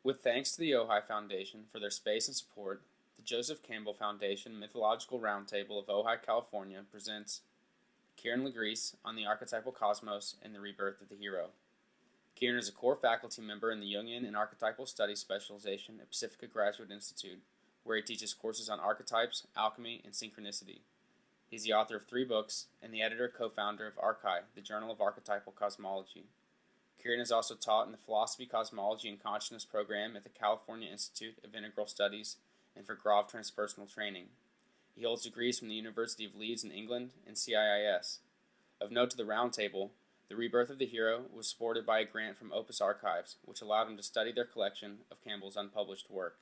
With thanks to the Ojai Foundation for their space and support, the Joseph Campbell Foundation Mythological Roundtable of Ojai, California presents Keiron le Grice on the archetypal cosmos and the rebirth of the hero. Keiron is a core faculty member in the Jungian and Archetypal Studies specialization at Pacifica Graduate Institute, where he teaches courses on archetypes, alchemy, and synchronicity. He's the author of 3 books and the editor-co-founder of Ojai, the Journal of Archetypal Cosmology. Keiron has also taught in the Philosophy, Cosmology, and Consciousness program at the California Institute of Integral Studies and for Grove Transpersonal Training. He holds degrees from the University of Leeds in England and CIIS. Of note to the Roundtable, the rebirth of the hero was supported by a grant from Opus Archives, which allowed him to study their collection of Campbell's unpublished work.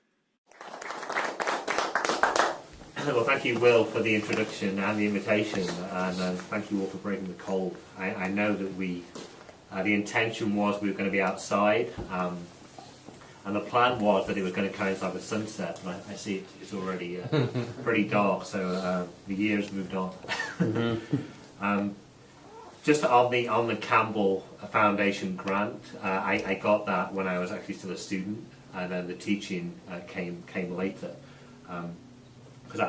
Well, thank you, Will, for the introduction and the invitation, and thank you all for breaking the cold. I know that the intention was we were going to be outside, and the plan was that it was going to coincide with sunset, but I see it's already pretty dark, so the year's moved on. Just on the Campbell Foundation grant, I got that when I was actually still a student, and then the teaching came later. Because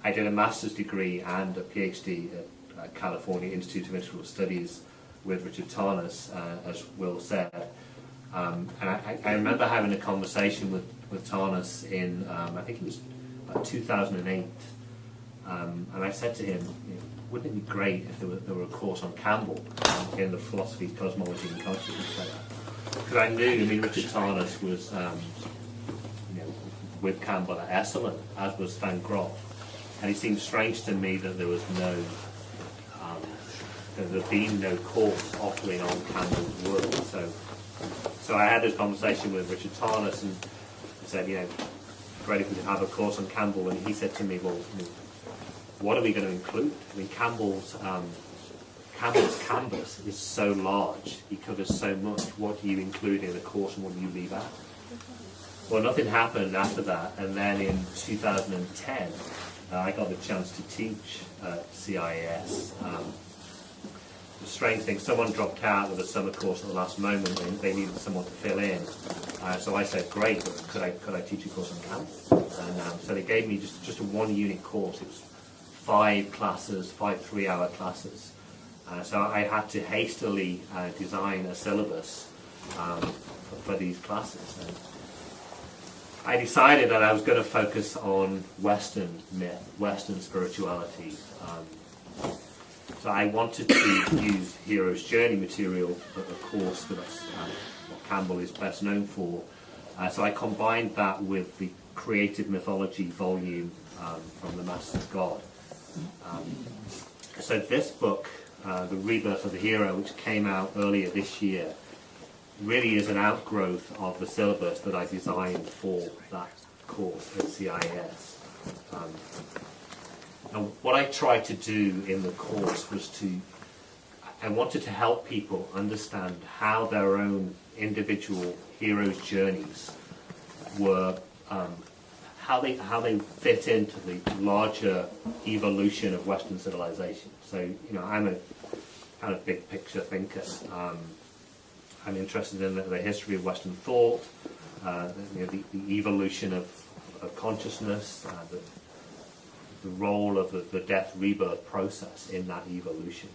I did a master's degree and a PhD at California Institute of Integral Studies with Richard Tarnas, as Will said. And I remember having a conversation with Tarnas in, I think it was about 2008. And I said to him, wouldn't it be great if there were a course on Campbell in the philosophy, cosmology, and consciousness like that? Because I knew, Richard Tarnas was with Campbell at Esalen, as was Van Groff. And it seemed strange to me that there was there'd been no course offering on Campbell's work. So I had this conversation with Richard Tarnas and said, great if we could have a course on Campbell. And he said to me, well, what are we going to include? Campbell's canvas is so large, he covers so much. What do you include in a course and what do you leave out? Well, nothing happened after that, and then in 2010, I got the chance to teach at CIS. The strange thing, someone dropped out with a summer course at the last moment, and they needed someone to fill in. So I said, great, could I teach a course on Campbell? And so they gave me just a 1-unit course. It was 5 classes, 5 3-hour classes. So I had to hastily design a syllabus for these classes. And I decided that I was going to focus on Western myth, Western spirituality. So I wanted to use Hero's Journey material, of course, because that's what Campbell is best known for. So I combined that with the Creative Mythology volume from the Masters of God. So this book, The Rebirth of the Hero, which came out earlier this year, really is an outgrowth of the syllabus that I designed for that course at CIS. And what I tried to do in the course was I wanted to help people understand how their own individual hero's journeys were, how they fit into the larger evolution of Western civilization. So, I'm a kind of big picture thinker. I'm interested in the history of Western thought, the evolution of consciousness, the role of the death-rebirth process in that evolution.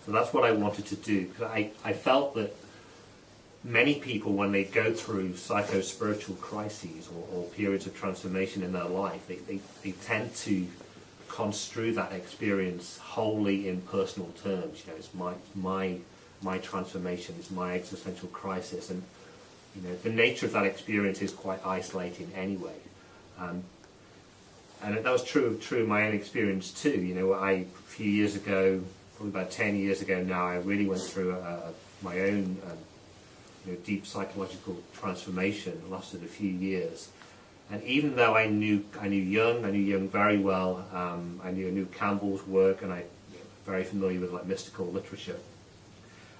So that's what I wanted to do. Because I felt that many people, when they go through psycho-spiritual crises or periods of transformation in their life, they tend to construe that experience wholly in personal terms. It's my transformation, is my existential crisis, and the nature of that experience is quite isolating anyway. And that was true of my own experience too. A few years ago, probably about 10 years ago now, I really went through my own deep psychological transformation. It lasted a few years. And even though I knew Jung very well, I knew Campbell's work, and I'm very familiar with mystical literature,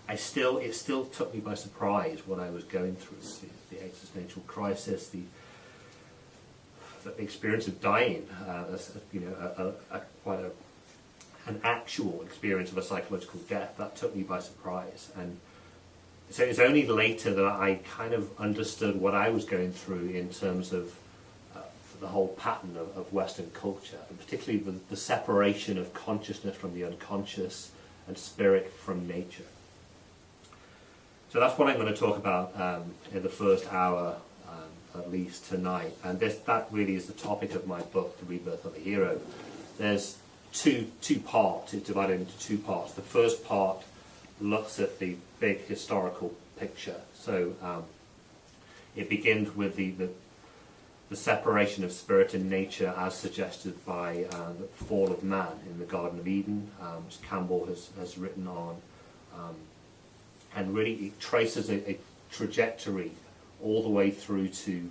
it still took me by surprise what I was going through, the existential crisis, the experience of dying, an actual experience of a psychological death. That took me by surprise, and so it's only later that I kind of understood what I was going through in terms of the whole pattern of Western culture, and particularly the separation of consciousness from the unconscious and spirit from nature. So that's what I'm going to talk about in the first hour, at least tonight. And that really is the topic of my book, The Rebirth of a Hero. There's two parts. It's divided into two parts. The first part looks at the big historical picture. So it begins with the separation of spirit and nature as suggested by the fall of man in the Garden of Eden, which Campbell has written on. And really it traces a trajectory all the way through to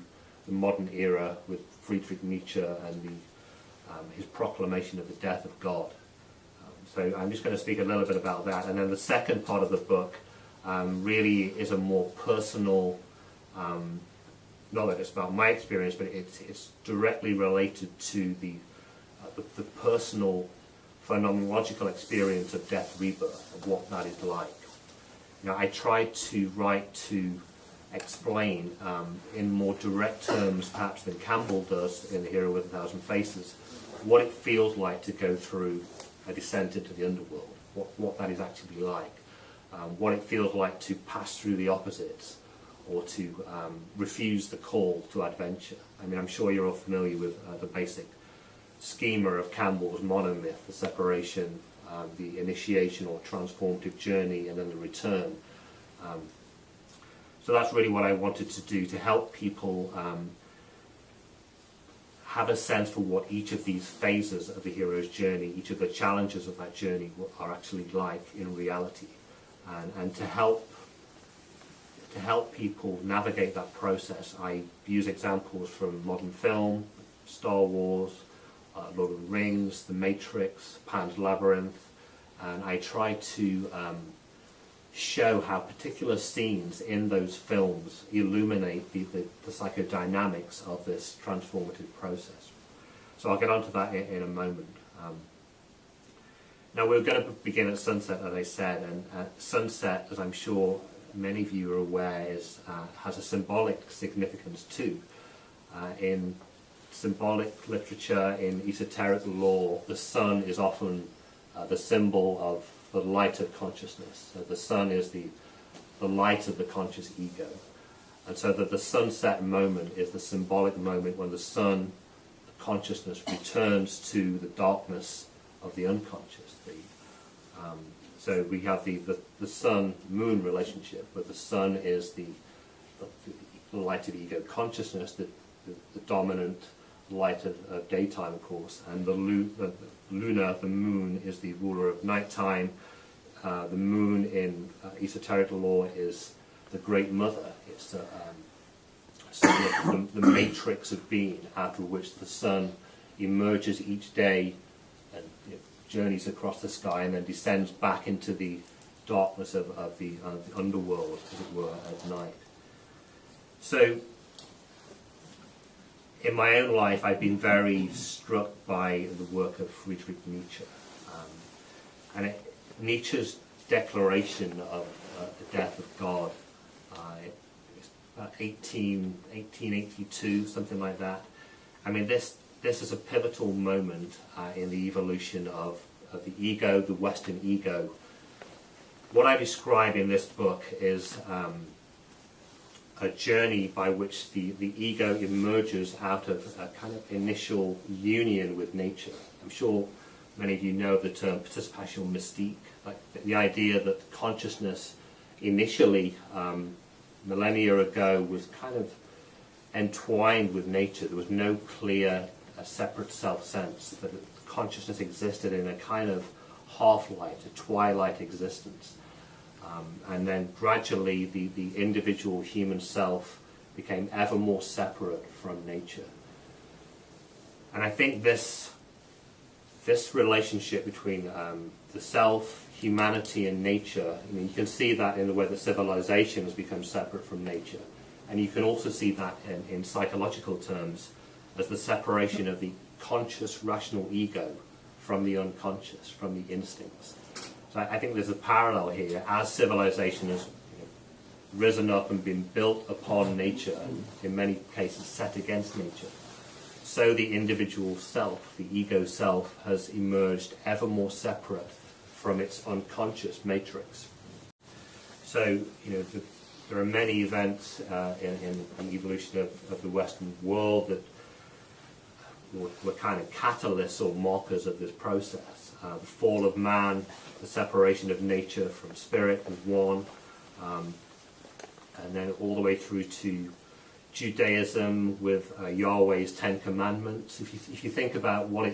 the modern era with Friedrich Nietzsche and his proclamation of the death of God. So I'm just going to speak a little bit about that. And then the second part of the book really is a more personal, not that it's about my experience, but it's directly related to the personal phenomenological experience of death rebirth, of what that is like. Now, I tried to write to explain in more direct terms perhaps than Campbell does in The Hero with a Thousand Faces what it feels like to go through a descent into the underworld, what that is actually like, what it feels like to pass through the opposites or to refuse the call to adventure. I mean, I'm sure you're all familiar with the basic schema of Campbell's monomyth, the separation, the initiation or transformative journey, and then the return. So that's really what I wanted to do, to help people have a sense for what each of these phases of the hero's journey, each of the challenges of that journey are actually like in reality, and to help people navigate that process. I use examples from modern film, Star Wars, Lord of the Rings, The Matrix, Pan's Labyrinth, and I try to show how particular scenes in those films illuminate the psychodynamics of this transformative process. So I'll get onto that in a moment. Now we're going to begin at sunset, as I said, and sunset, as I'm sure many of you are aware, has a symbolic significance too. In symbolic literature, in esoteric lore, the sun is often the symbol of the light of consciousness. So the sun is the light of the conscious ego. And so that the sunset moment is the symbolic moment when the sun, the consciousness, returns to the darkness of the unconscious. So we have the sun-moon relationship, where the sun is the light of ego consciousness, the dominant light of daytime, of course, and the lunar, the moon, is the ruler of nighttime. The moon in esoteric lore is the great mother. It's the matrix of being, out of which the sun emerges each day and journeys across the sky and then descends back into the darkness of the underworld, as it were, at night. So in my own life, I've been very struck by the work of Friedrich Nietzsche. Nietzsche's declaration of the death of God, it's about 1882, something like that. I mean, this is a pivotal moment in the evolution of the ego, the Western ego. What I describe in this book is a journey by which the ego emerges out of a kind of initial union with nature. I'm sure many of you know the term participation mystique, like the idea that consciousness initially, millennia ago, was kind of entwined with nature. There was no clear, separate self-sense, that consciousness existed in a kind of half-light, a twilight existence. And then gradually the individual human self became ever more separate from nature. And I think this relationship between the self, humanity, and nature, I mean, you can see that in the way that civilization has become separate from nature. And you can also see that in psychological terms as the separation of the conscious, rational ego from the unconscious, from the instincts. So I think there's a parallel here. As civilization has risen up and been built upon nature, and in many cases set against nature, so the individual self, the ego self, has emerged ever more separate from its unconscious matrix. So, there are many events in the evolution of the Western world that were kind of catalysts or markers of this process. The fall of man, the separation of nature from spirit as one, and then all the way through to Judaism with Yahweh's Ten Commandments. If you think about what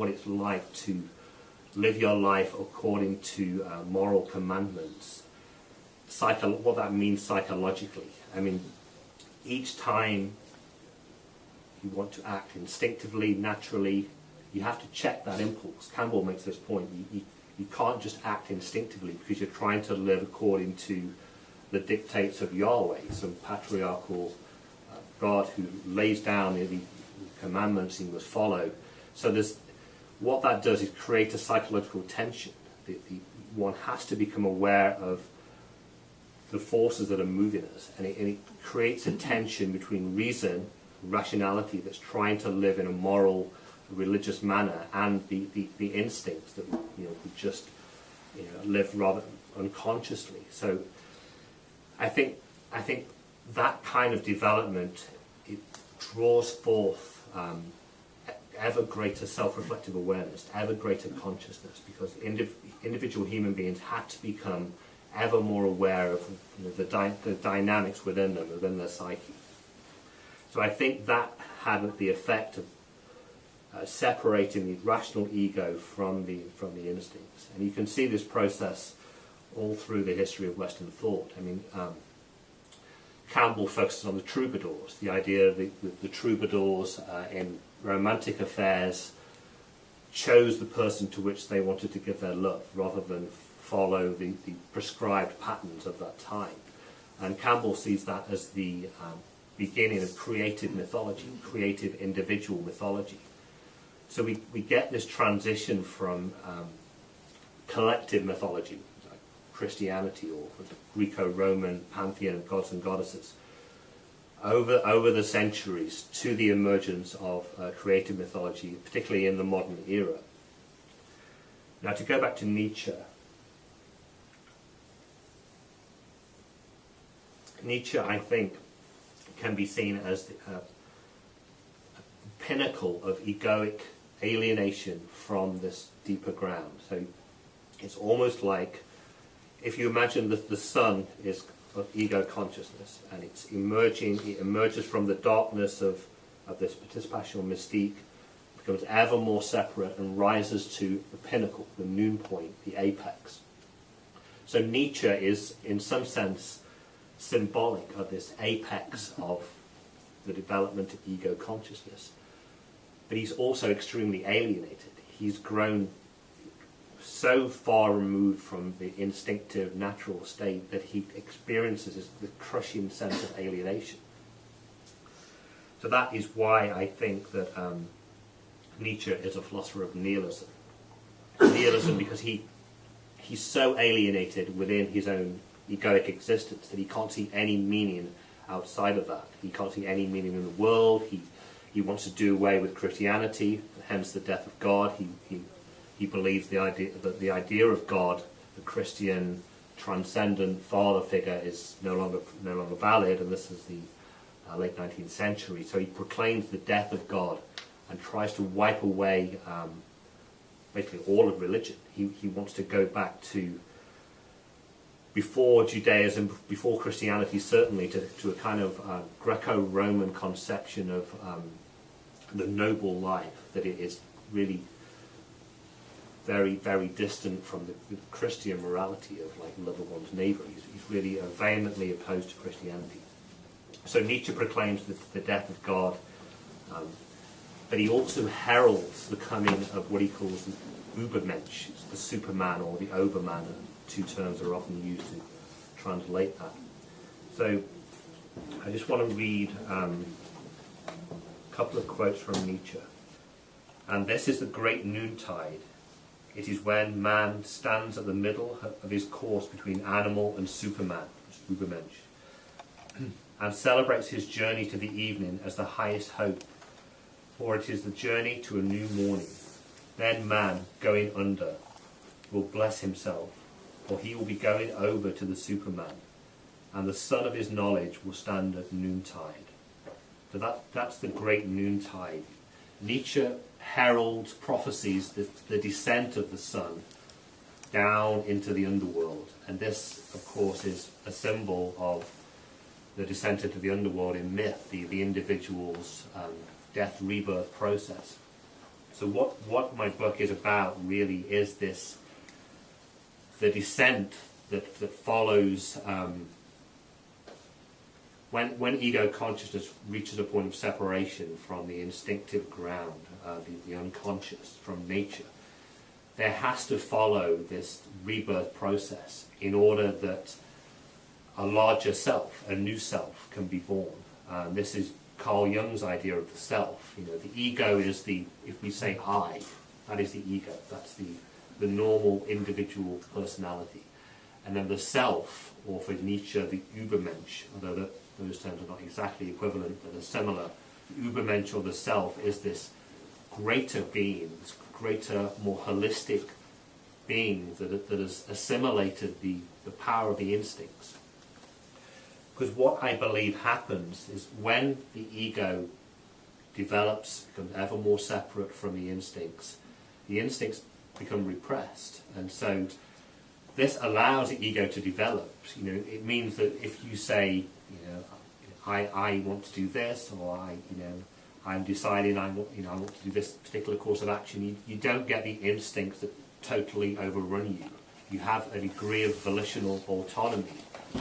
it's like to live your life according to moral commandments, what that means psychologically. I mean, each time you want to act instinctively, naturally, you have to check that impulse. Campbell makes this point. You can't just act instinctively because you're trying to live according to the dictates of Yahweh, some patriarchal God who lays down the commandments he must follow. So what that does is create a psychological tension. One has to become aware of the forces that are moving us, and it creates a tension between reason, rationality that's trying to live in a moral, religious manner, and the instincts that we just live rather unconsciously. So I think that kind of development, it draws forth ever greater self-reflective awareness, ever greater consciousness, because individual human beings had to become ever more aware of the dynamics within them, within their psyche. So I think that had the effect of separating the rational ego from the instincts. And you can see this process all through the history of Western thought. I mean, Campbell focuses on the troubadours, the idea that the troubadours in romantic affairs chose the person to which they wanted to give their love rather than follow the prescribed patterns of that time. And Campbell sees that as the beginning of creative mythology, creative individual mythology. So we get this transition from collective mythology, like Christianity or the Greco-Roman pantheon of gods and goddesses, over the centuries to the emergence of creative mythology, particularly in the modern era. Now, to go back to Nietzsche, I think, can be seen as a pinnacle of egoic alienation from this deeper ground. So it's almost like, if you imagine that the sun is of ego consciousness, and it emerges from the darkness of this participational mystique, becomes ever more separate and rises to the pinnacle, the noon point, the apex. So Nietzsche is, in some sense, symbolic of this apex of the development of ego consciousness. But he's also extremely alienated. He's grown so far removed from the instinctive, natural state that he experiences the crushing sense of alienation. So that is why I think that Nietzsche is a philosopher of nihilism. Nihilism because he's so alienated within his own egoic existence that he can't see any meaning outside of that. He can't see any meaning in the world. He wants to do away with Christianity, hence the death of God. He believes the idea of God, the Christian transcendent father figure, is no longer valid, and this is the late 19th century. So he proclaims the death of God and tries to wipe away basically all of religion. He wants to go back to before Judaism, before Christianity, certainly, to a kind of Greco-Roman conception of the noble life, that it is really very, very distant from the Christian morality of like love of one's neighbour. He's really vehemently opposed to Christianity. So Nietzsche proclaims the death of God, but he also heralds the coming of what he calls the Übermensch, the Superman or the Overman. Two terms are often used to translate that. So I just want to read a couple of quotes from Nietzsche. And this is the great noontide. It is when man stands at the middle of his course between animal and Superman, Übermensch. and celebrates his journey to the evening as the highest hope, for it is the journey to a new morning. Then man, going under, will bless himself, for he will be going over to the Superman, and the sun of his knowledge will stand at noontide. So that's the great noontide. Nietzsche heralds, prophesies the descent of the sun down into the underworld, and this, of course, is a symbol of the descent into the underworld in myth, the individual's death rebirth process. So what my book is about really is this, the descent that follows when ego consciousness reaches a point of separation from the instinctive ground, the unconscious, from nature. There has to follow this rebirth process in order that a larger self, a new self, can be born. This is Carl Jung's idea of the self. You know, the ego is if we say I, that is the ego. That's the normal individual personality. And then the self, or for Nietzsche, the Übermensch, although those terms are not exactly equivalent, but are similar. The Übermensch, or the self, is this greater being, this greater, more holistic being that has assimilated the power of the instincts. Because what I believe happens is when the ego develops, becomes ever more separate from the instincts become repressed. And so this allows the ego to develop. You know, it means that if you say, you know, I want to do this, or I'm deciding I want to do this particular course of action, you don't get the instincts that totally overrun you. You have a degree of volitional autonomy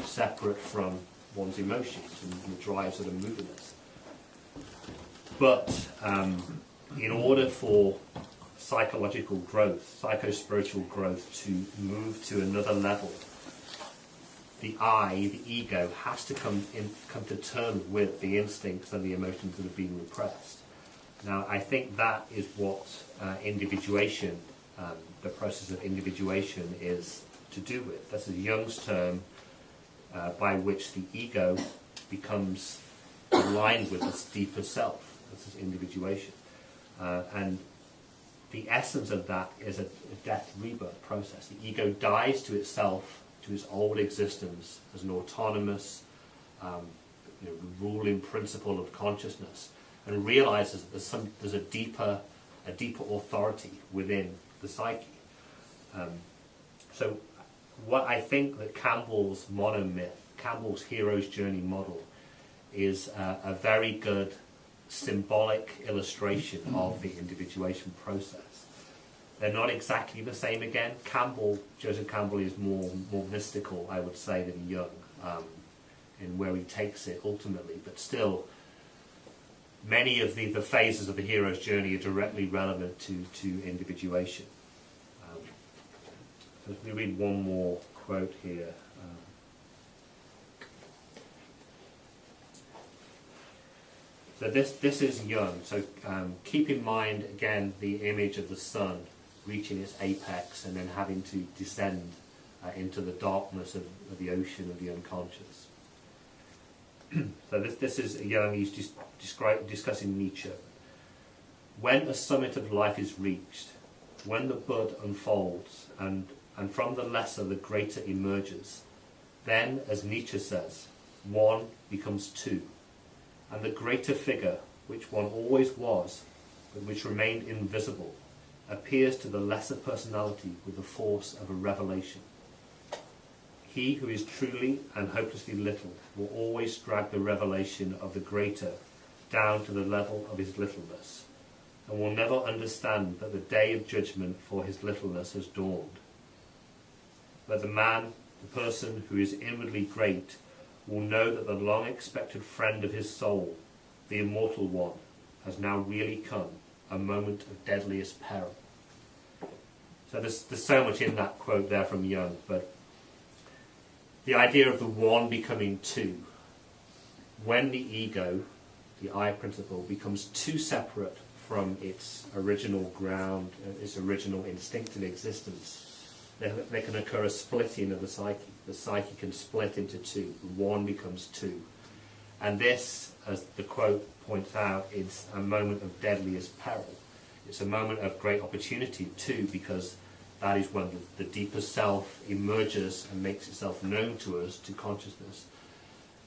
separate from one's emotions and the drives that are moving us. But in order for psychological growth, psycho-spiritual growth to move to another level, the I, the ego, has to come to terms with the instincts and the emotions that have been repressed. Now, I think that is what individuation, the process of individuation, is to do with. This is Jung's term by which the ego becomes aligned with its deeper self. This is individuation. And the essence of that is a death rebirth process. The ego dies to itself, to its old existence as an autonomous, ruling principle of consciousness, and realizes that there's a deeper authority within the psyche. So what I think that Campbell's monomyth, Campbell's hero's journey model, is a very good symbolic illustration of the individuation process. They're not exactly the same again. Joseph Campbell is more mystical, I would say, than Jung, in where he takes it ultimately, but still many of the phases of the hero's journey are directly relevant to individuation. So let me read one more quote here. So this is Jung. So keep in mind, again, the image of the sun reaching its apex and then having to descend into the darkness of the ocean of the unconscious. So this is Jung. He's just discussing Nietzsche. When a summit of life is reached, when the bud unfolds and from the lesser the greater emerges, then, as Nietzsche says, one becomes two, and the greater figure, which one always was, but which remained invisible, appears to the lesser personality with the force of a revelation. He who is truly and hopelessly little will always drag the revelation of the greater down to the level of his littleness, and will never understand that the day of judgment for his littleness has dawned. But the man, the person who is inwardly great, will know that the long-expected friend of his soul, the immortal one, has now really come, a moment of deadliest peril. So there's so much in that quote there from Jung, but the idea of the one becoming two, when the ego, the I principle, becomes too separate from its original ground, its original instinctive existence, there can occur a splitting of the psyche. The psyche can split into two. One becomes two. And this, as the quote points out, is a moment of deadliest peril. It's a moment of great opportunity too, because that is when the deeper self emerges and makes itself known to us, to consciousness.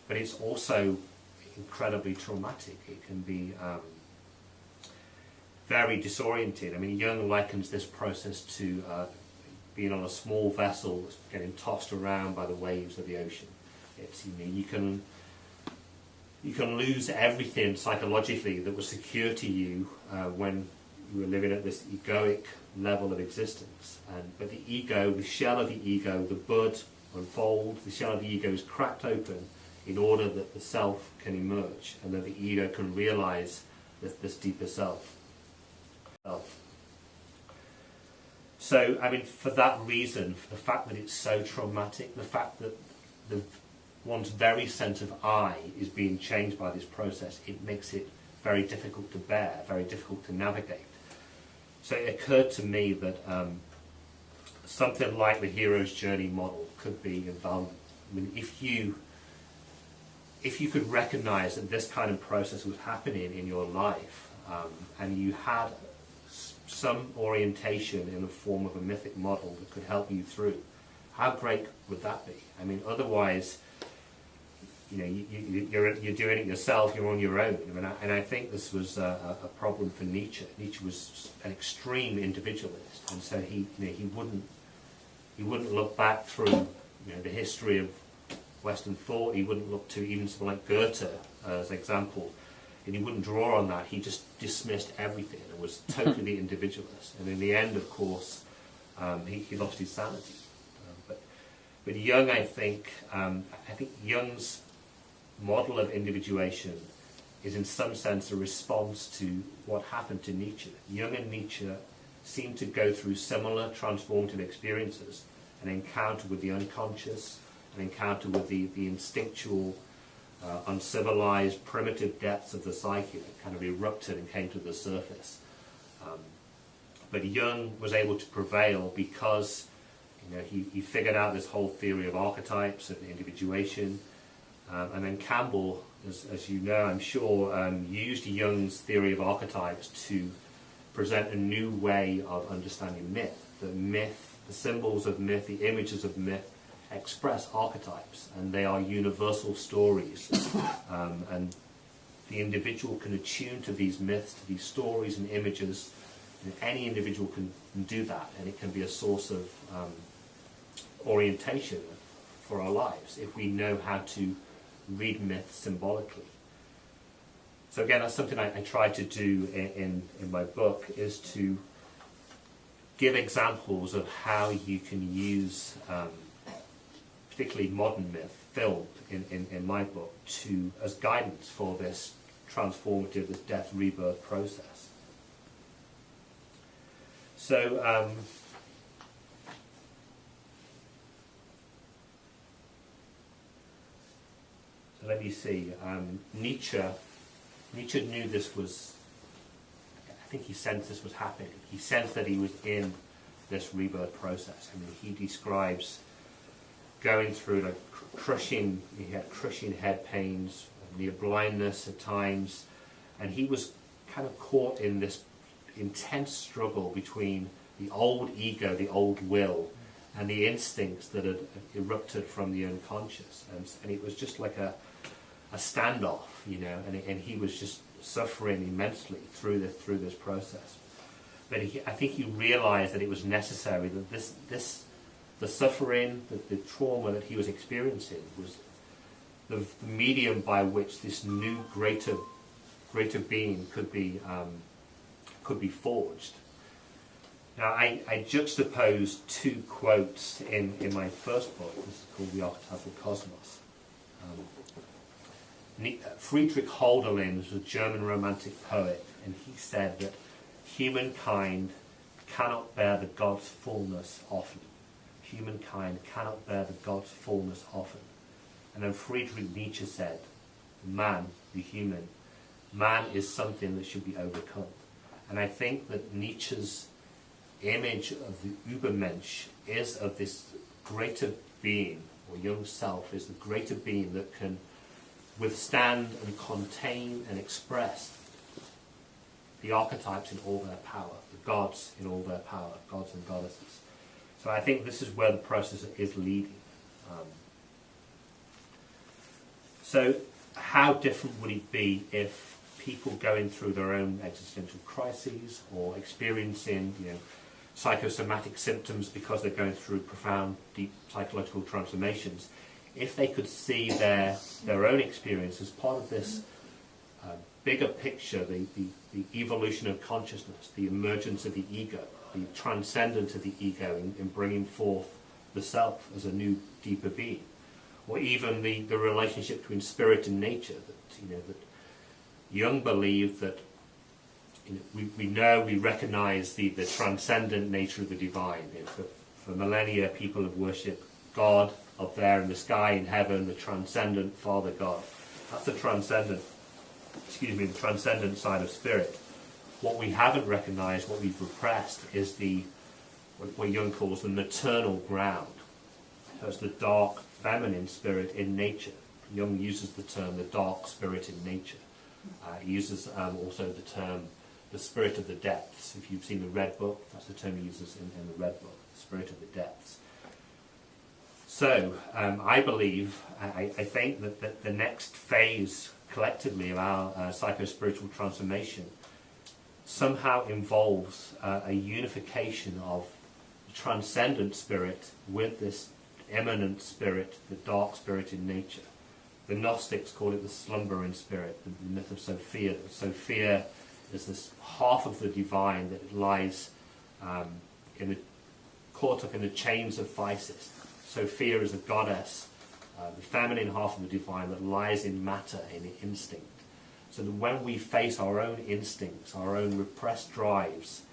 But it's also incredibly traumatic. It can be very disorienting. I mean, Jung likens this process to being on a small vessel that's getting tossed around by the waves of the ocean. It's, you can lose everything psychologically that was secure to you when you were living at this egoic level of existence. But the ego, the shell of the ego, the bud unfolds, the shell of the ego is cracked open in order that the self can emerge and that the ego can realize this deeper self. So, I mean, for that reason, for the fact that it's so traumatic, the fact that one's very sense of I is being changed by this process, it makes it very difficult to bear, very difficult to navigate. So it occurred to me that something like the hero's journey model could be invaluable. I mean, if you could recognize that this kind of process was happening in your life, and you had some orientation in the form of a mythic model that could help you through, how great would that be? I mean, otherwise, you're doing it yourself, you're on your own. I mean, and I think this was a problem for Nietzsche. Nietzsche was an extreme individualist, and so he wouldn't look back through the history of Western thought. He wouldn't look to even someone like Goethe as an example, and he wouldn't draw on that. He just dismissed everything and was totally individualist. And in the end, of course, he lost his sanity. But Jung, I think Jung's model of individuation is in some sense a response to what happened to Nietzsche. Jung and Nietzsche seem to go through similar transformative experiences, an encounter with the unconscious, an encounter with the instinctual, uncivilized, primitive depths of the psyche that kind of erupted and came to the surface. But Jung was able to prevail because he figured out this whole theory of archetypes and individuation. And then Campbell, as you know, I'm sure, used Jung's theory of archetypes to present a new way of understanding myth. The symbols of myth, the images of myth express archetypes, and they are universal stories. And the individual can attune to these myths, to these stories and images, and any individual can do that, and it can be a source of orientation for our lives if we know how to read myth symbolically. So again, that's something I try to do in my book, is to give examples of how you can use particularly modern myth, film in my book, as guidance for this transformative, this death rebirth process. So let me see. Nietzsche knew this was, I think he sensed this was happening. He sensed that he was in this rebirth process. I mean, he describes going through he had crushing head pains, near blindness at times, and he was kind of caught in this intense struggle between the old ego, the old will, and the instincts that had erupted from the unconscious. And it was just like a standoff, and he was just suffering immensely through this process. But I think he realized that it was necessary, that the suffering, the trauma that he was experiencing was the medium by which this new greater being could be forged. Now, I juxtapose two quotes in my first book. This is called The Archetypal Cosmos. Friedrich Hölderlin was a German romantic poet, and he said that humankind cannot bear the God's fullness often. Humankind cannot bear the God's fullness often. And then Friedrich Nietzsche said, man, the human, man is something that should be overcome. And I think that Nietzsche's image of the Übermensch is of this greater being, or young self, is the greater being that can withstand and contain and express the archetypes in all their power, the gods in all their power, gods and goddesses. So I think this is where the process is leading. So how different would it be if people going through their own existential crises or experiencing, psychosomatic symptoms because they're going through profound, deep psychological transformations, if they could see their own experience as part of this bigger picture, the evolution of consciousness, the emergence of the ego, the transcendence of the ego in bringing forth the self as a new, deeper being, or even the relationship between spirit and nature. That Jung believed that we recognize the transcendent nature of the divine. For millennia, people have worshipped God up there in the sky in heaven, the transcendent Father God. That's the transcendent side of spirit. What we haven't recognized, what we've repressed, is what Jung calls the maternal ground. So it's the dark feminine spirit in nature. Jung uses the term the dark spirit in nature. He uses also the term the spirit of the depths. If you've seen the Red Book, that's the term he uses in the Red Book, the spirit of the depths. So I believe, I think that the next phase collectively of our psycho-spiritual transformation somehow involves a unification of the transcendent spirit with this immanent spirit, the dark spirit in nature. The Gnostics call it the slumbering spirit, the myth of Sophia. Sophia is this half of the divine that lies caught up in the chains of physis. Sophia is a goddess, the feminine half of the divine that lies in matter, in instinct. So that when we face our own instincts, our own repressed drives,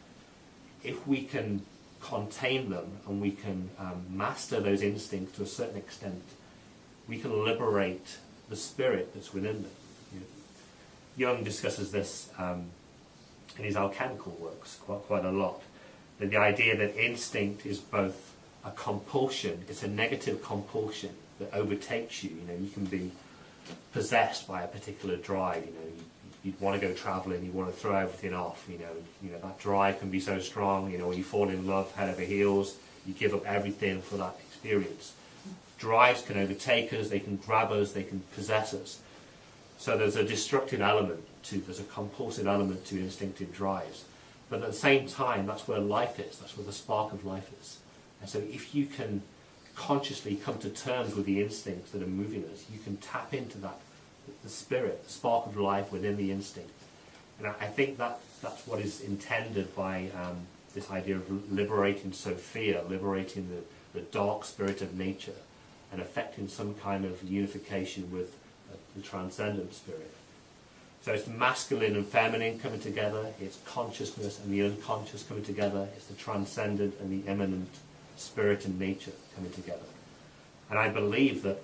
if we can contain them and we can master those instincts to a certain extent, we can liberate the spirit that's within them. Jung discusses this in his alchemical works quite a lot. That the idea that instinct is both a compulsion, it's a negative compulsion that overtakes you. You can be possessed by a particular drive. You'd want to go traveling, you want to throw everything off. That drive can be so strong. When you fall in love head over heels, you give up everything for that experience. Drives can overtake us, they can grab us, they can possess us. So there's a destructive element there's a compulsive element to instinctive drives. But at the same time, that's where life is, that's where the spark of life is. And so if you can consciously come to terms with the instincts that are moving us, you can tap into that, the spirit, the spark of life within the instinct. And I think that's what is intended by this idea of liberating Sophia, liberating the dark spirit of nature, and affecting some kind of unification with the transcendent spirit. So it's masculine and feminine coming together, it's consciousness and the unconscious coming together, it's the transcendent and the immanent spirit and nature coming together. And I believe that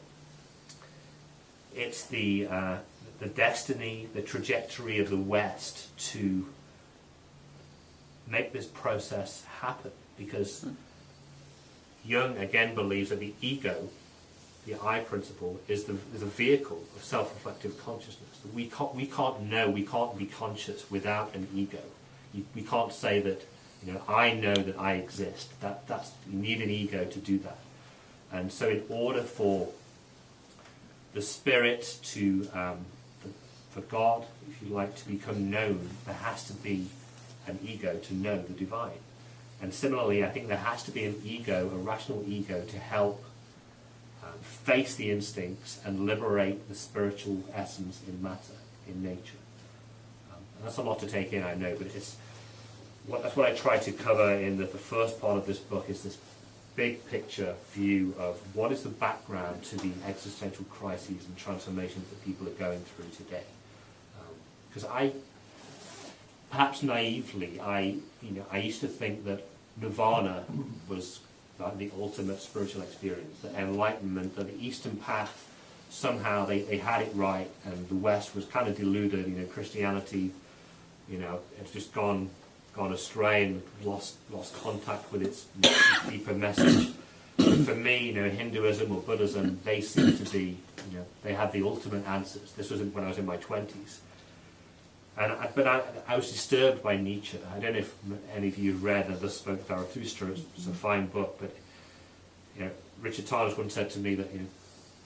it's the destiny, the trajectory of the West to make this process happen, because Jung again believes that the ego, the I principle, is the vehicle of self-reflective consciousness. We can't know, we can't be conscious without an ego. We can't say that, I know that I exist. You need an ego to do that. And so in order for the spirit to, for God, if you like, to become known, there has to be an ego to know the divine. And similarly, I think there has to be an ego, a rational ego, to help face the instincts and liberate the spiritual essence in matter, in nature. And that's a lot to take in, I know, but that's what I try to cover in the first part of this book, is this big picture view of what is the background to the existential crises and transformations that people are going through today. Because perhaps naively, I used to think that nirvana was like the ultimate spiritual experience, the enlightenment, that the Eastern path, somehow they had it right, and the West was kind of deluded. Christianity, it's just gone astray and lost contact with its deeper message. For me, Hinduism or Buddhism, they seem to be they have the ultimate answers. This was when I was in my 20s. But I was disturbed by Nietzsche. I don't know if any of you have read The Spoke Zarathustra. It's a fine book, but Richard Tarnas once said to me that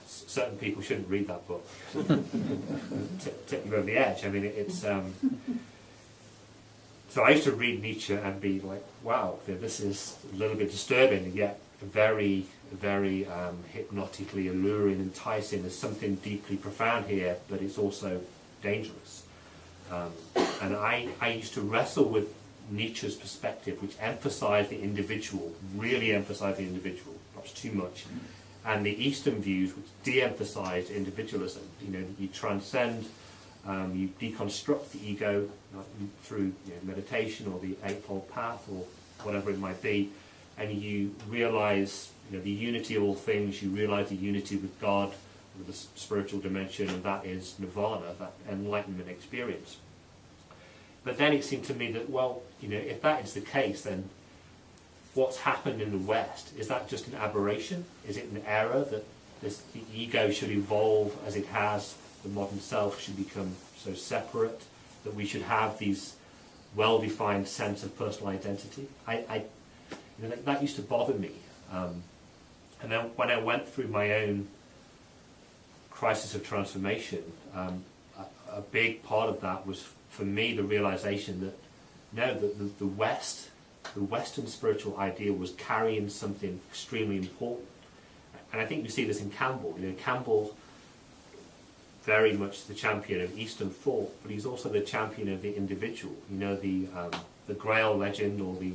certain people shouldn't read that book. Tip you over the edge. I mean, it's so I used to read Nietzsche and be like, wow, this is a little bit disturbing, and yet very, very hypnotically alluring, enticing. There's something deeply profound here, but it's also dangerous. And I used to wrestle with Nietzsche's perspective, which emphasized the individual, really emphasized the individual, perhaps too much, and the Eastern views, which de-emphasized individualism. You transcend, you deconstruct the ego through meditation or the Eightfold Path or whatever it might be, and you realize the unity of all things. You realize the unity with God, with the spiritual dimension, and that is nirvana, that enlightenment experience. But then it seemed to me that, well, if that is the case, then what's happened in the West, is that just an aberration? Is it an error that the ego should evolve as it has, the modern self should become so separate, that we should have these well-defined sense of personal identity? That used to bother me. And then when I went through my own crisis of transformation, a big part of that was, for me, the realization that the Western spiritual idea was carrying something extremely important. And I think you see this in Campbell. Campbell, very much the champion of Eastern thought, but he's also the champion of the individual. The Grail legend, or the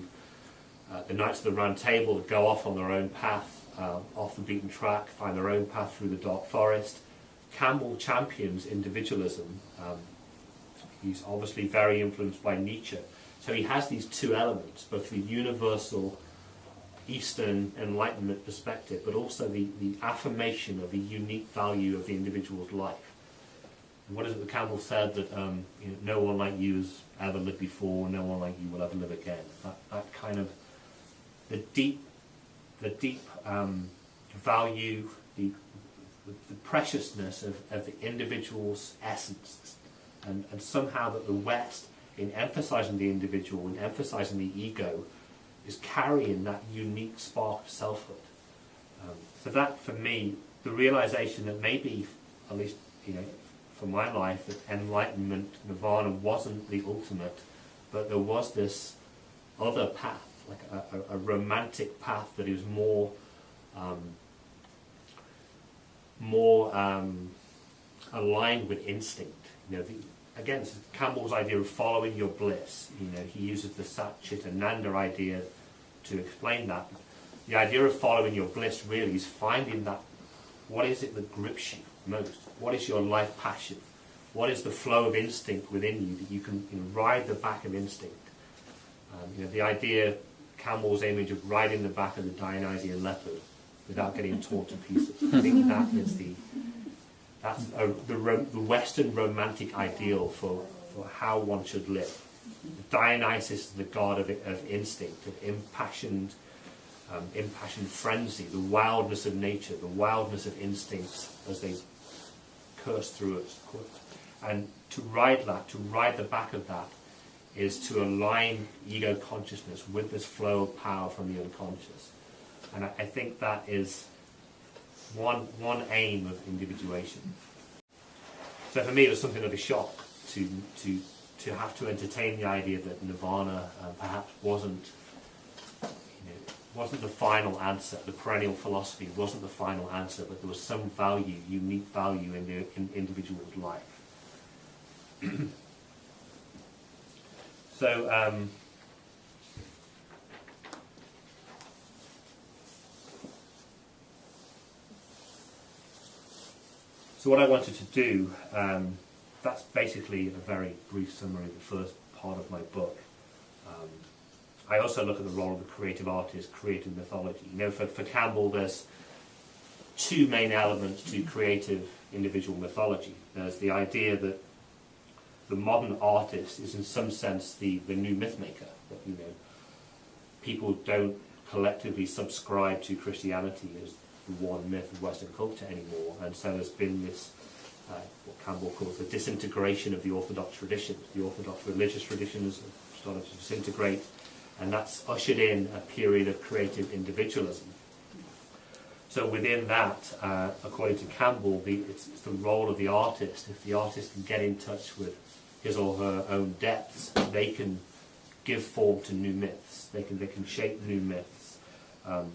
Knights of the Round Table that go off on their own path, off the beaten track, find their own path through the dark forest. Campbell champions individualism. He's obviously very influenced by Nietzsche. So he has these two elements, both the universal Eastern Enlightenment perspective, but also the affirmation of the unique value of the individual's life. And what is it that Campbell said? That no one like you has ever lived before, no one like you will ever live again. That kind of the deep value, the preciousness of the individual's essence, and somehow that the West, in emphasizing the individual and emphasizing the ego, is carrying that unique spark of selfhood. So that, for me, the realization that maybe, at least for my life, that enlightenment, nirvana, wasn't the ultimate, but there was this other path, like a romantic path that is more aligned with instinct. Again, it's Campbell's idea of following your bliss. He uses the Sat Chit Ananda idea to explain that. The idea of following your bliss really is finding that, what is it that grips you most? What is your life passion? What is the flow of instinct within you that you can ride the back of instinct? The idea, Campbell's image of riding the back of the Dionysian leopard without getting torn to pieces. I think that is the Western romantic ideal for how one should live. Dionysus is the god of instinct, of impassioned frenzy, the wildness of nature, the wildness of instincts as they curse through us. And to ride the back of that, is to align ego consciousness with this flow of power from the unconscious. And I think that is one aim of individuation. So for me, it was something of a shock to have to entertain the idea that nirvana perhaps wasn't the final answer. The perennial philosophy wasn't the final answer, but there was some value, unique value in the individual's life. So what I wanted to do, that's basically a very brief summary of the first part of my book. I also look at the role of the creative artist, creative mythology. For Campbell, there's two main elements to creative individual mythology. There's the idea that the modern artist is in some sense the new myth maker. That, people don't collectively subscribe to Christianity as the one myth of Western culture anymore, and so there's been this what Campbell calls the disintegration of the orthodox traditions. The orthodox religious traditions have started to disintegrate, and that's ushered in a period of creative individualism. So within that, according to Campbell, it's the role of the artist. If the artist can get in touch with his or her own depths, they can give form to new myths. They can shape new myths. So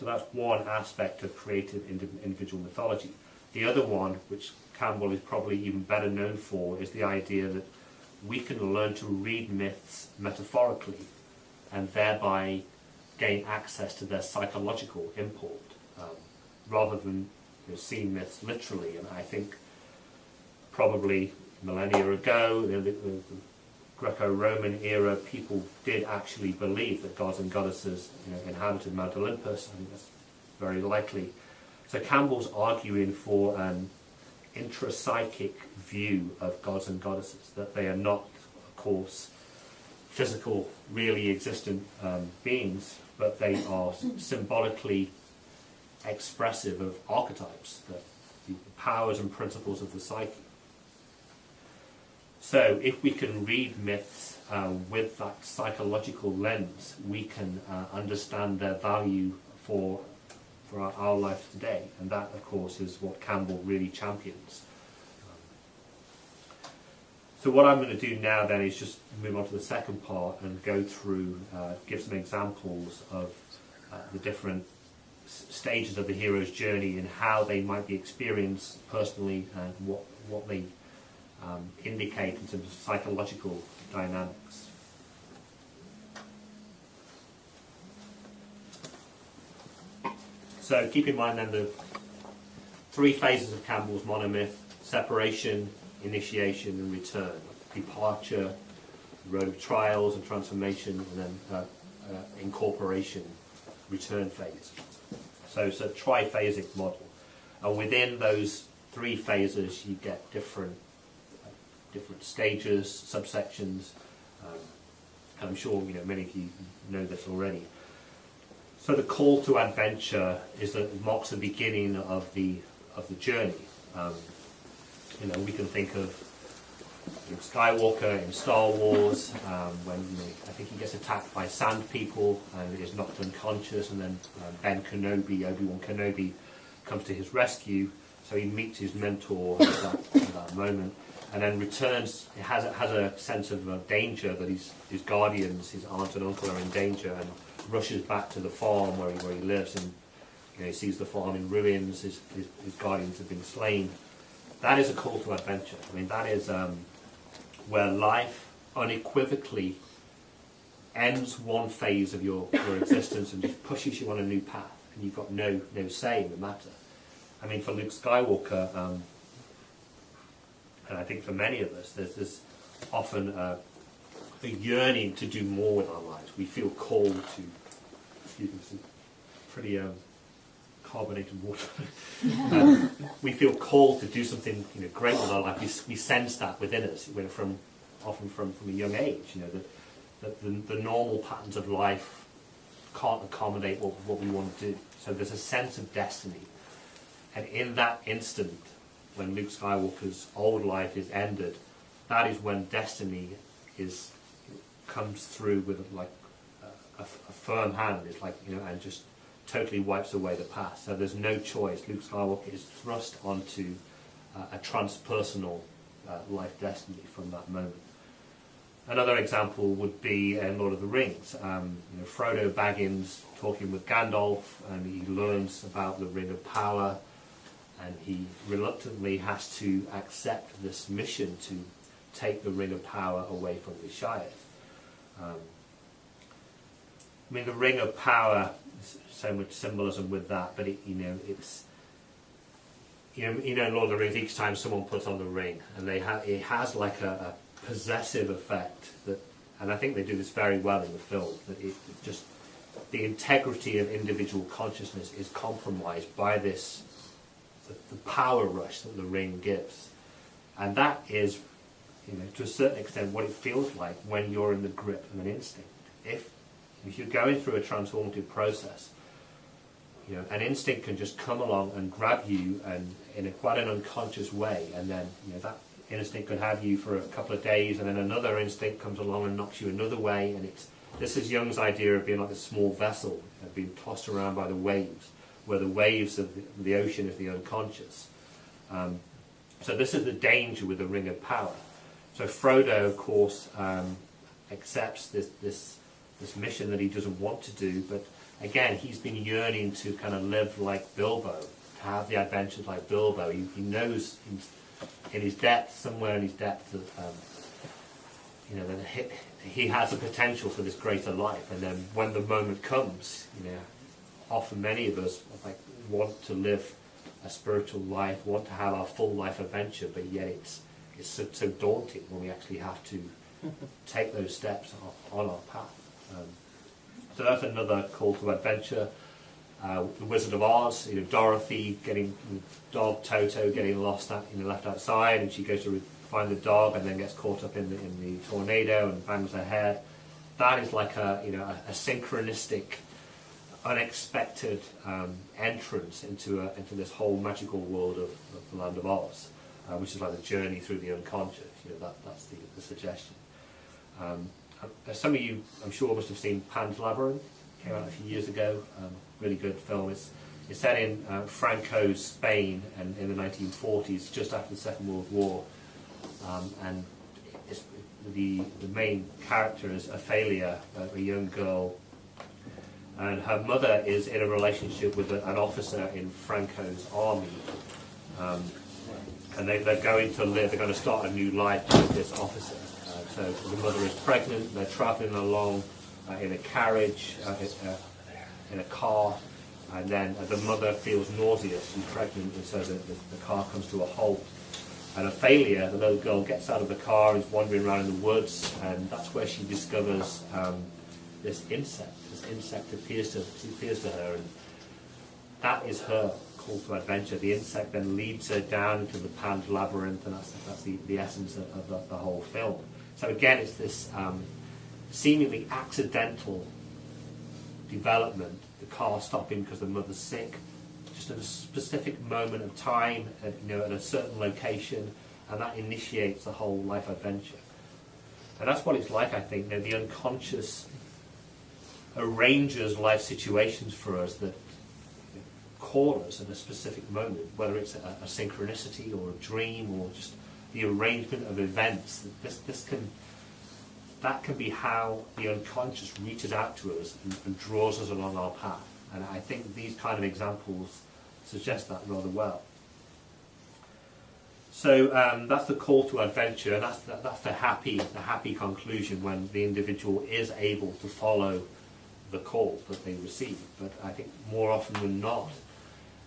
that's one aspect of creative individual mythology. The other one, which Campbell is probably even better known for, is the idea that we can learn to read myths metaphorically and thereby gain access to their psychological import, rather than seeing myths literally. And I think probably millennia ago, the Greco-Roman era, people did actually believe that gods and goddesses inhabited Mount Olympus. I think that's very likely. So Campbell's arguing for an intrapsychic view of gods and goddesses, that they are not, of course, physical, really existent beings, but they are symbolically expressive of archetypes, the powers and principles of the psyche. So if we can read myths with that psychological lens, we can understand their value for our life today. And that, of course, is what Campbell really champions. So what I'm going to do now then is just move on to the second part and go through, give some examples of the different stages of the hero's journey and how they might be experienced personally and what they indicate in terms of psychological dynamics. So keep in mind then the three phases of Campbell's monomyth: separation, initiation and return. Departure, the road of trials and transformation, and then incorporation, return phase. So it's a triphasic model. And within those three phases you get different stages, subsections. I'm sure many of you know this already. So the call to adventure marks the beginning of the journey. We can think of Luke Skywalker in Star Wars, when I think he gets attacked by sand people and is knocked unconscious, and then Obi-Wan Kenobi, comes to his rescue. So he meets his mentor at that moment, and then returns. It has a sense of danger, that his guardians, his aunt and uncle, are in danger, and rushes back to the farm where he lives, and he sees the farm in ruins. His guardians have been slain. That is a call to adventure. I mean, that is where life unequivocally ends one phase of your existence and just pushes you on a new path, and you've got no say in the matter. I mean, for Luke Skywalker, and I think for many of us, there's often a yearning to do more with our lives. We feel called to, excuse me, some pretty carbonated water. We feel called to do something great with our life. We sense that within us, often from a young age. That the normal patterns of life can't accommodate what we want to do. So there's a sense of destiny. And in that instant, when Luke Skywalker's old life is ended, that is when destiny comes through with a firm hand. It's and just totally wipes away the past. So there's no choice. Luke Skywalker is thrust onto a transpersonal life destiny from that moment. Another example would be in Lord of the Rings. Frodo Baggins talking with Gandalf, and he learns about the Ring of Power, and he reluctantly has to accept this mission to take the Ring of Power away from the Shires. The Ring of Power, so much symbolism with that, but it's in Lord of the Rings, each time someone puts on the ring, and it has like a possessive effect and I think they do this very well in the film, that it just, the integrity of individual consciousness is compromised by this, the power rush that the ring gives. And that is, to a certain extent, what it feels like when you're in the grip of an instinct. If you're going through a transformative process, an instinct can just come along and grab you, and in quite an unconscious way, and then that instinct could have you for a couple of days, and then another instinct comes along and knocks you another way. And this is Jung's idea of being like a small vessel, being tossed around by the waves, where the waves of the ocean is the unconscious. So this is the danger with the Ring of Power. So Frodo, of course, accepts this mission that he doesn't want to do, but again, he's been yearning to kind of live like Bilbo, to have the adventures like Bilbo. He knows in his depth, somewhere in his depth, that he has a potential for this greater life. And then when the moment comes, often many of us want to live a spiritual life, want to have our full life adventure, but yet it's so daunting when we actually have to take those steps on our path. So that's another call to adventure. The Wizard of Oz, Dorothy getting the dog Toto getting lost left outside, and she goes to find the dog and then gets caught up in the tornado and bangs her head. That is like a synchronistic, unexpected entrance into this whole magical world of the Land of Oz, which is like the journey through the unconscious. That's the suggestion. Some of you, I'm sure, must have seen Pan's Labyrinth. Came out a few years ago. Really good film. It's set in Franco's Spain and in the 1940s, just after the Second World War. And the main character is Ophelia, a young girl, and her mother is in a relationship with an officer in Franco's army. And they're going to start a new life with this officer. So the mother is pregnant, they're travelling along in a carriage, in a car, and then the mother feels nauseous, she's pregnant, and so the car comes to a halt. And Ophelia, the little girl, gets out of the car and is wandering around in the woods, and that's where she discovers this insect. This insect appears to her, and that is her call to adventure. The insect then leads her down into the Pan's Labyrinth, and that's the essence of the whole film. So again, it's this seemingly accidental development, the car stopping because the mother's sick, just at a specific moment of time, at a certain location, and that initiates the whole life adventure. And that's what it's like, I think. The unconscious arranges life situations for us that call us at a specific moment, whether it's a synchronicity or a dream or just the arrangement of events. That can be how the unconscious reaches out to us and draws us along our path. And I think these kind of examples suggest that rather well. So that's the call to adventure, and that's the happy conclusion when the individual is able to follow the call that they receive. But I think more often than not,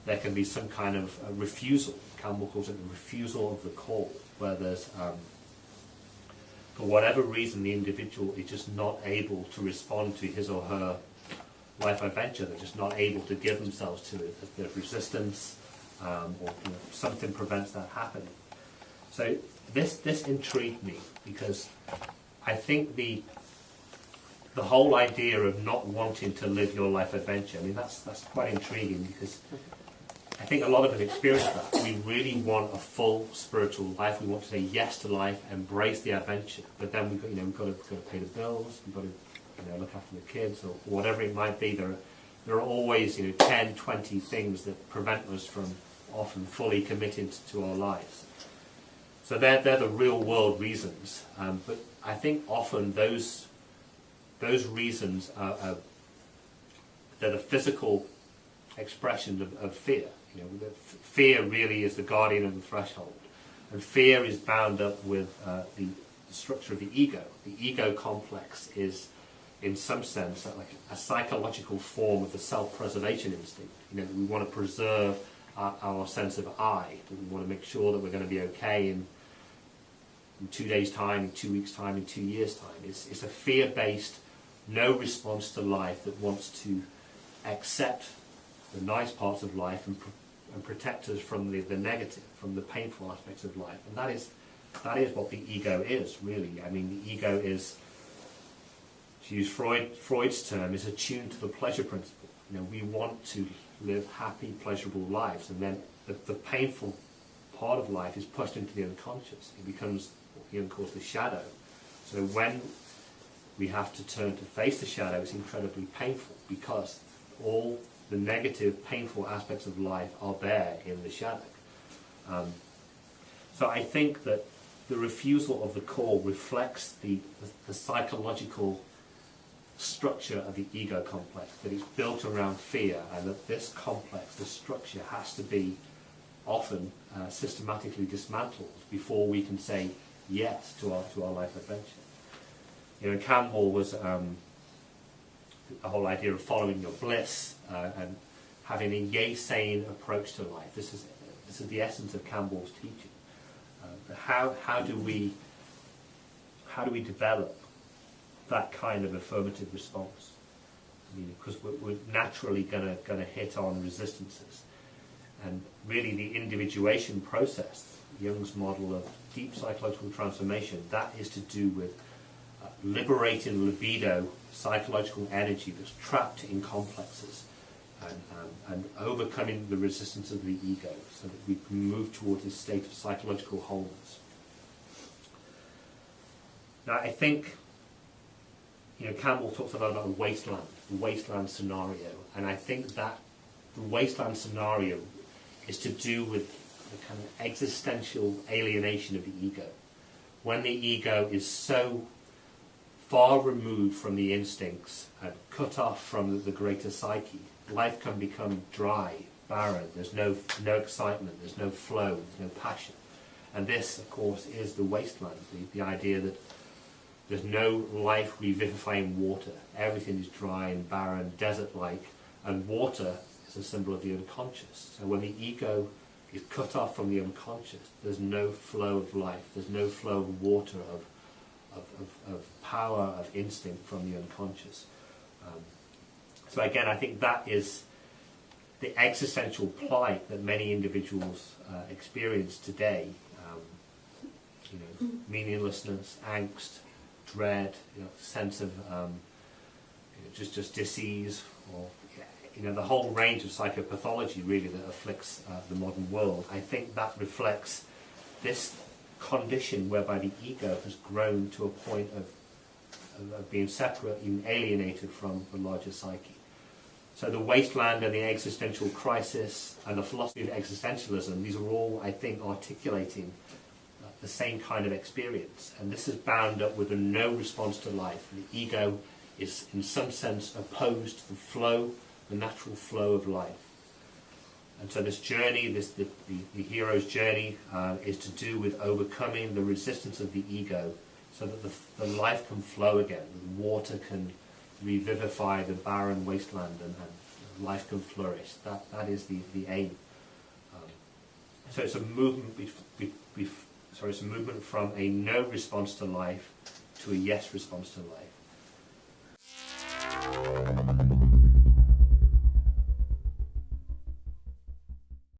there can be some kind of refusal. Campbell calls it the refusal of the call, where there's, for whatever reason, the individual is just not able to respond to his or her life adventure. They're just not able to give themselves to it. There's resistance, or something prevents that happening. So this intrigued me, because I think the whole idea of not wanting to live your life adventure, I mean, that's quite intriguing, because I think a lot of us experience that. We really want a full spiritual life. We want to say yes to life, embrace the adventure, but then we've got to pay the bills, we've got to look after the kids, or whatever it might be. There are always 10, 20 things that prevent us from often fully committing to our lives. So they're the real world reasons. But I think often those reasons they're the physical expression of fear. Fear really is the guardian of the threshold, and fear is bound up with the structure of the ego. The ego complex is, in some sense, like a psychological form of the self-preservation instinct. We want to preserve our sense of I. We want to make sure that we're going to be okay in 2 days' time, in 2 weeks' time, in 2 years' time. It's a fear-based, no response to life that wants to accept the nice parts of life and protect us from the negative, from the painful aspects of life. And that is what the ego is, really. I mean, the ego is, to use Freud's term, is attuned to the pleasure principle. We want to live happy, pleasurable lives, and then the painful part of life is pushed into the unconscious. It becomes what Jung calls the shadow. So when we have to turn to face the shadow, it's incredibly painful because all the negative, painful aspects of life are there in the shadow. So I think that the refusal of the core reflects the psychological structure of the ego complex, that it's built around fear, and that this complex, this structure, has to be often systematically dismantled before we can say yes to our life adventure. You know, Campbell was the whole idea of following your bliss and having a yay-saying approach to life. This is the essence of Campbell's teaching. How do we develop that kind of affirmative response? I mean, because we're naturally going to hit on resistances, and really the individuation process, Jung's model of deep psychological transformation, that is to do with liberating libido, psychological energy that's trapped in complexes, and overcoming the resistance of the ego so that we can move towards this state of psychological wholeness. Now, I think, you know, Campbell talks a lot about the wasteland scenario, and I think that the wasteland scenario is to do with the kind of existential alienation of the ego. When the ego is so far removed from the instincts and cut off from the greater psyche, life can become dry, barren. There's no excitement, there's no flow, there's no passion. And this, of course, is the wasteland, the idea that there's no life revivifying water. Everything is dry and barren, desert-like, and water is a symbol of the unconscious. So when the ego is cut off from the unconscious, there's no flow of life, there's no flow of water, of power, of instinct from the unconscious. So again, I think that is the existential plight that many individuals experience today. You know, meaninglessness, angst, dread, you know, sense of you know, just disease, or you know, the whole range of psychopathology really that afflicts the modern world. I think that reflects this condition whereby the ego has grown to a point of being separate, even alienated from the larger psyche. So the wasteland and the existential crisis and the philosophy of existentialism, these are all, I think, articulating the same kind of experience. And this is bound up with a no response to life. The ego is, in some sense, opposed to the flow, the natural flow of life. And so this journey, the hero's journey, is to do with overcoming the resistance of the ego so that the life can flow again, the water can revivify the barren wasteland, and life can flourish. That is the aim. So it's a movement it's a movement from a no response to life to a yes response to life.